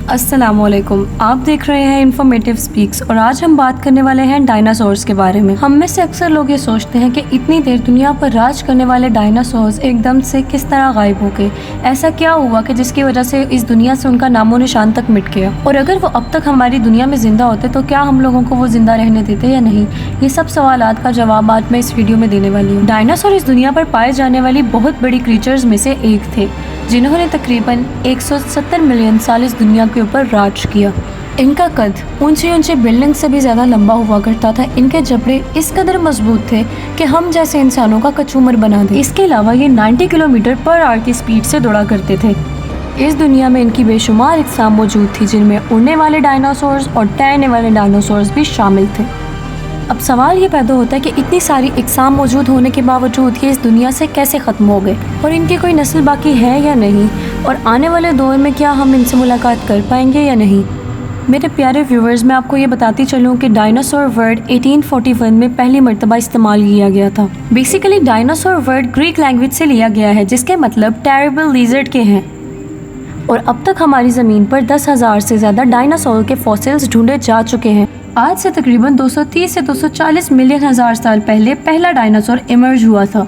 السلام علیکم، آپ دیکھ رہے ہیں انفارمیٹیو سپیکس اور آج ہم بات کرنے والے ہیں ڈائناسورز کے بارے میں۔ ہم میں سے اکثر لوگ یہ سوچتے ہیں کہ اتنی دیر دنیا پر راج کرنے والے ڈائناسورز ایک دم سے کس طرح غائب ہو گئے، ایسا کیا ہوا کہ جس کی وجہ سے اس دنیا سے ان کا نام و نشان تک مٹ گیا، اور اگر وہ اب تک ہماری دنیا میں زندہ ہوتے تو کیا ہم لوگوں کو وہ زندہ رہنے دیتے یا نہیں؟ یہ سب سوالات کا جواب آج میں اس ویڈیو میں دینے والی ہوں۔ ڈائناسور اس دنیا پر پائے جانے والی بہت بڑی کریچرز میں سے ایک تھے جنہوں نے تقریباً 170 ملین سال اس دنیا کے اوپر راج کیا۔ ان کا قد اونچی بلڈنگ سے بھی زیادہ لمبا ہوا کرتا تھا۔ ان کے جبڑے اس قدر مضبوط تھے کہ ہم جیسے انسانوں کا کچومر بنا دے۔ اس کے علاوہ یہ 90 کلومیٹر پر آور کی سپیڈ سے دوڑا کرتے تھے۔ اس دنیا میں ان کی بے شمار اقسام موجود تھی جن میں اڑنے والے ڈائناسورز اور تیرنے والے ڈائناسورز بھی شامل تھے۔ اب سوال یہ پیدا ہوتا ہے کہ اتنی ساری اقسام موجود ہونے کے باوجود یہ اس دنیا سے کیسے ختم ہو گئے، اور ان کی کوئی نسل باقی ہے یا نہیں، اور آنے والے دور میں کیا ہم ان سے ملاقات کر پائیں گے یا نہیں۔ میرے پیارے ویورز، میں آپ کو یہ بتاتی چلوں کہ ڈائناسور ورڈ 1841 میں پہلی مرتبہ استعمال کیا گیا تھا۔ Basically dinosaur word Greek language سے لیا گیا ہے جس کے مطلب ٹیریبل لیزرڈ کے ہیں، اور اب تک ہماری زمین پر 10,000 سے زیادہ ڈائناسور کے فوسلز ڈھونڈے جا چکے ہیں۔ آج سے تقریباً 230 سے 240 ملین ہزار سال پہلے پہلا ڈائناسور ایمرج ہوا تھا،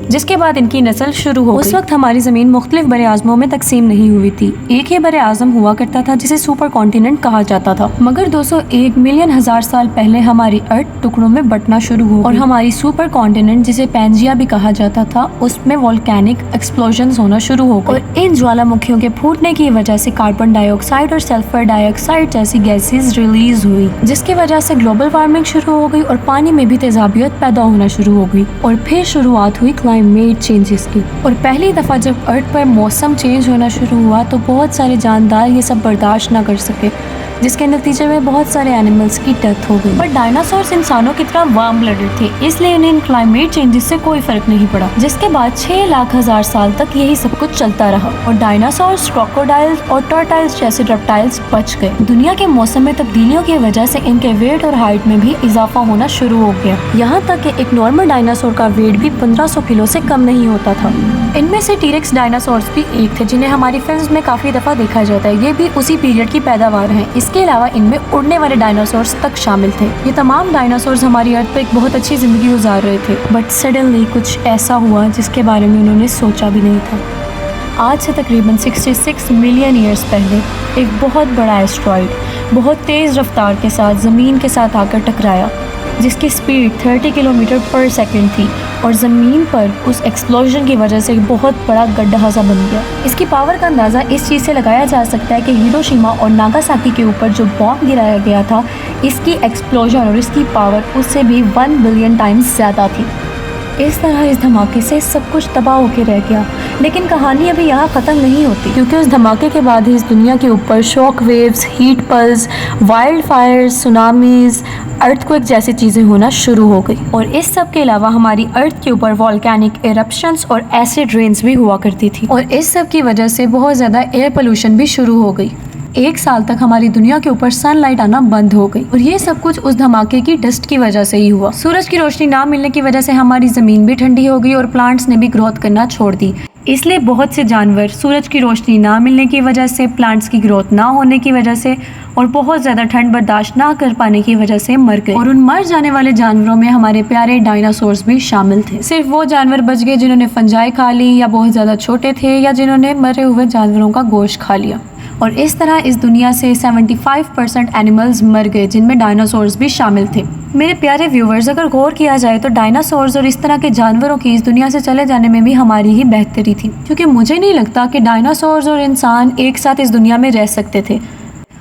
جس کے بعد ان کی نسل شروع ہو گئی۔ اس وقت ہماری زمین مختلف بر اعظموں میں تقسیم نہیں ہوئی تھی، ایک ہی بر اعظم ہوا کرتا تھا جسے سپر کانٹیننٹ کہا جاتا تھا، مگر 201 ملین ہزار سال پہلے ہماری ارتھ ٹکڑوں میں بٹنا شروع ہو، اور ہماری سپر کانٹیننٹ جسے پینجیا بھی کہا جاتا تھا اس میں والکینک ایکسپلوژنز ہونا شروع ہو گئے، اور ان جوالا مکھیوں کے پھوٹنے کی وجہ سے کاربن ڈائی آکسائڈ اور سلفر ڈائی آکسائڈ جیسی گیسز ریلیز ہوئی، جس کی وجہ سے گلوبل وارمنگ شروع ہو گئی اور پانی میں بھی تیزابیت پیدا ہونا شروع ہو گئی، اور پھر شروعات ہوئی کلائمیٹ چینجز کی۔ اور پہلی دفعہ جب ارتھ پر موسم چینج ہونا شروع ہوا تو بہت سارے جاندار یہ سب برداشت نہ کر سکے، جس کے نتیجے میں بہت سارے اینیملز کی ڈیتھ ہو گئی۔ پر ڈائناسورز انسانوں کی طرح وارم بلڈڈ تھے، اس لیے انہیں کلائمیٹ چینجز سے کوئی فرق نہیں پڑا، جس کے بعد 6 لاکھ ہزار سال تک یہی سب کچھ چلتا رہا، اور ڈائناسورز، کراکوڈائلز اور ٹرٹلز جیسے ریپٹائلز بچ گئے۔ دنیا کے موسم میں تبدیلیوں کی وجہ سے ان کے ویٹ اور ہائٹ میں بھی اضافہ ہونا شروع ہو گیا، یہاں تک کہ ایک نارمل ڈائناسور کا ویٹ بھی 1500 کلو سے کم نہیں ہوتا تھا۔ ان میں سے ٹیریکس ڈائناسورز بھی ایک تھے جنہیں ہماری فلمز میں کافی دفعہ دیکھا جاتا ہے، یہ بھی اسی پیریڈ کی پیداوار ہیں۔ اس کے علاوہ ان میں اڑنے والے ڈائناسورز تک شامل تھے۔ یہ تمام ڈائناسورز ہماری ارتھ پر ایک بہت اچھی زندگی گزار رہے تھے، بٹ سڈنلی کچھ ایسا ہوا جس کے بارے میں انہوں نے سوچا بھی نہیں تھا۔ آج سے تقریباً 66 ملین ایئرز پہلے ایک بہت بڑا ایسٹرائڈ بہت تیز رفتار کے ساتھ زمین کے ساتھ آ کر ٹکرایا، جس کی سپیڈ 30 کلومیٹر پر سیکنڈ تھی، اور زمین پر اس ایکسپلوژن کی وجہ سے ایک بہت بڑا گڈھا سا بن گیا۔ اس کی پاور کا اندازہ اس چیز سے لگایا جا سکتا ہے کہ ہیروشیما اور ناگاساکی کے اوپر جو بام گرایا گیا تھا، اس کی ایکسپلوژن اور اس کی پاور اس سے بھی 1 بلین ٹائمز زیادہ تھی۔ اس طرح اس دھماکے سے سب کچھ تباہ ہو کے رہ گیا، لیکن کہانی ابھی یہاں ختم نہیں ہوتی، کیونکہ اس دھماکے کے بعد ہی اس دنیا کے اوپر shock waves, heat pulse, wildfires, tsunamis, earthquake جیسی چیزیں ہونا شروع ہو گئی، اور اس سب کے علاوہ ہماری ارتھ کے اوپر والکینک ایرپشنز اور ایسڈ رینز بھی ہوا کرتی تھی، اور اس سب کی وجہ سے بہت زیادہ ایئر پولوشن بھی شروع ہو گئی۔ 1 سال تک ہماری دنیا کے اوپر سن لائٹ آنا بند ہو گئی، اور یہ سب کچھ اس دھماکے کی ڈسٹ کی وجہ سے ہی ہوا۔ سورج کی روشنی نہ ملنے کی وجہ سے ہماری زمین بھی ٹھنڈی ہو گئی اور پلانٹس نے بھی گروتھ کرنا چھوڑ دی، اس لیے بہت سے جانور سورج کی روشنی نہ ملنے کی وجہ سے، پلانٹس کی گروتھ نہ ہونے کی وجہ سے اور بہت زیادہ ٹھنڈ برداشت نہ کر پانے کی وجہ سے مر گئے، اور ان مر جانے والے جانوروں میں ہمارے پیارے ڈائناسورز بھی شامل تھے۔ صرف وہ جانور بچ گئے جنہوں نے فنجائے کھا لی، یا بہت زیادہ چھوٹے تھے، یا جنہوں نے مرے ہوئے جانوروں کا گوشت کھا لیا، اور اس طرح اس دنیا سے 75% اینیملز مر گئے جن میں ڈائناسورز بھی شامل تھے۔ میرے پیارے ویورز، اگر غور کیا جائے تو ڈائناسورز اور اس طرح کے جانوروں کی اس دنیا سے چلے جانے میں بھی ہماری ہی بہتری تھی، کیونکہ مجھے نہیں لگتا کہ ڈائناسورز اور انسان ایک ساتھ اس دنیا میں رہ سکتے تھے۔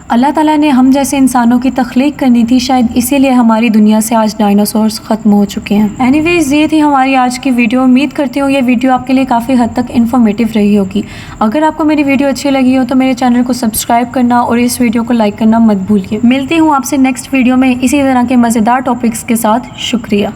اللہ تعالیٰ نے ہم جیسے انسانوں کی تخلیق کرنی تھی، شاید اسی لیے ہماری دنیا سے آج ڈائناسورز ختم ہو چکے ہیں۔ اینی ویز، یہ تھی ہماری آج کی ویڈیو۔ امید کرتی ہوں یہ ویڈیو آپ کے لیے کافی حد تک انفارمیٹیو رہی ہوگی۔ اگر آپ کو میری ویڈیو اچھی لگی ہو تو میرے چینل کو سبسکرائب کرنا اور اس ویڈیو کو لائک کرنا مت بھولیے۔ ملتی ہوں آپ سے نیکسٹ ویڈیو میں اسی طرح کے مزیدار ٹاپکس کے ساتھ۔ شکریہ۔